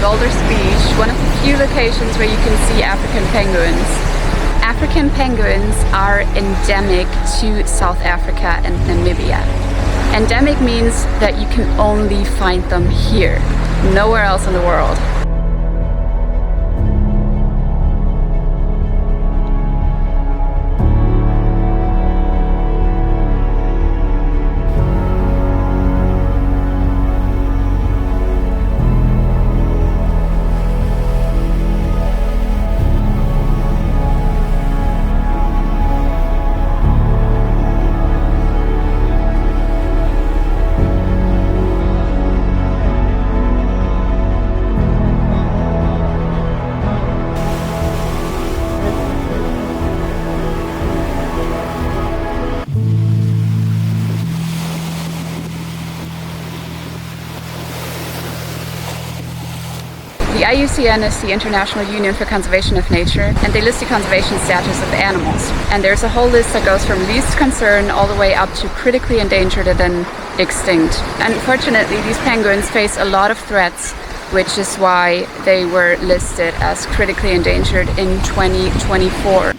Boulder's Beach, one of the few locations where you can see African penguins. African penguins are endemic to South Africa and Namibia. Endemic means that you can only find them here, nowhere else in the world. The IUCN is the International Union for Conservation of Nature, and they list the conservation status of animals. And there's a whole list that goes from least concern all the way up to critically endangered and then extinct. Unfortunately, these penguins face a lot of threats, which is why they were listed as critically endangered in 2024.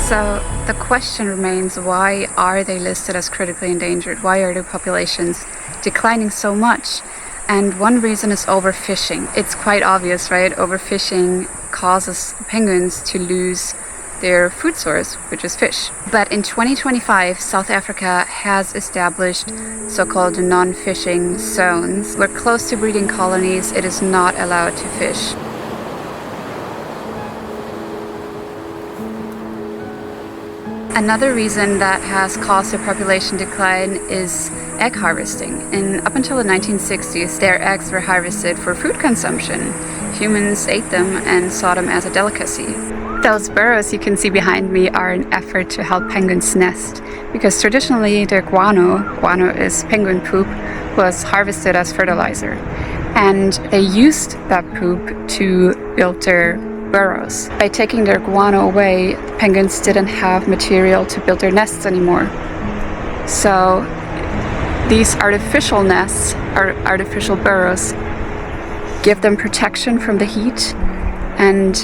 So the question remains, why are they listed as critically endangered? Why are their populations declining so much? And one reason is overfishing. It's quite obvious, right? Overfishing causes the penguins to lose their food source, which is fish. But in 2025, South Africa has established so-called non-fishing zones. We're close to breeding colonies. It is not allowed to fish. Another reason that has caused their population decline is egg harvesting. Up until the 1960s, their eggs were harvested for food consumption. Humans ate them and saw them as a delicacy. Those burrows you can see behind me are an effort to help penguins nest, because traditionally their guano is penguin poop, was harvested as fertilizer. And they used that poop to build their burrows. By taking their guano away, penguins didn't have material to build their nests anymore. So these artificial nests, or artificial burrows, give them protection from the heat and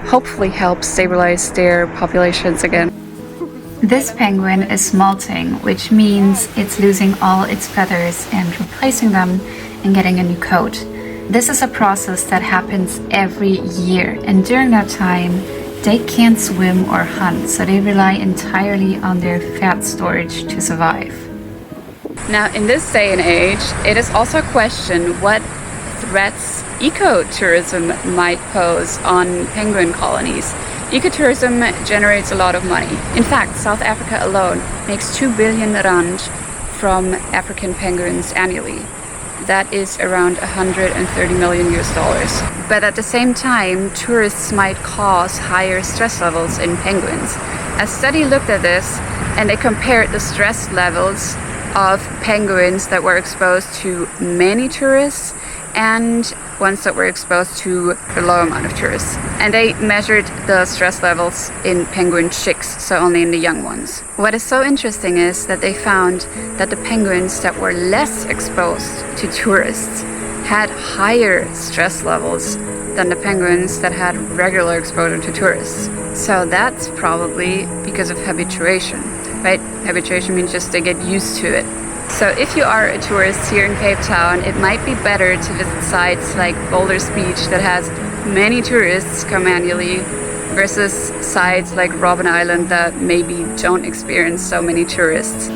hopefully help stabilize their populations again. This penguin is molting, which means it's losing all its feathers and replacing them and getting a new coat. This is a process that happens every year, and during that time they can't swim or hunt, so they rely entirely on their fat storage to survive. Now, in this day and age, it is also a question what threats ecotourism might pose on penguin colonies. Ecotourism generates a lot of money. In fact, South Africa alone makes 2 billion rand from African penguins annually. That is around $130 million. But at the same time, tourists might cause higher stress levels in penguins. A study looked at this, and they compared the stress levels of penguins that were exposed to many tourists and ones that were exposed to a low amount of tourists. And they measured the stress levels in penguin chicks, so only in the young ones. What is so interesting is that they found that the penguins that were less exposed to tourists had higher stress levels than the penguins that had regular exposure to tourists. So that's probably because of habituation, right? Habituation means just they get used to it. So if you are a tourist here in Cape Town, it might be better to visit sites like Boulder's Beach that has many tourists come annually versus sites like Robben Island that maybe don't experience so many tourists.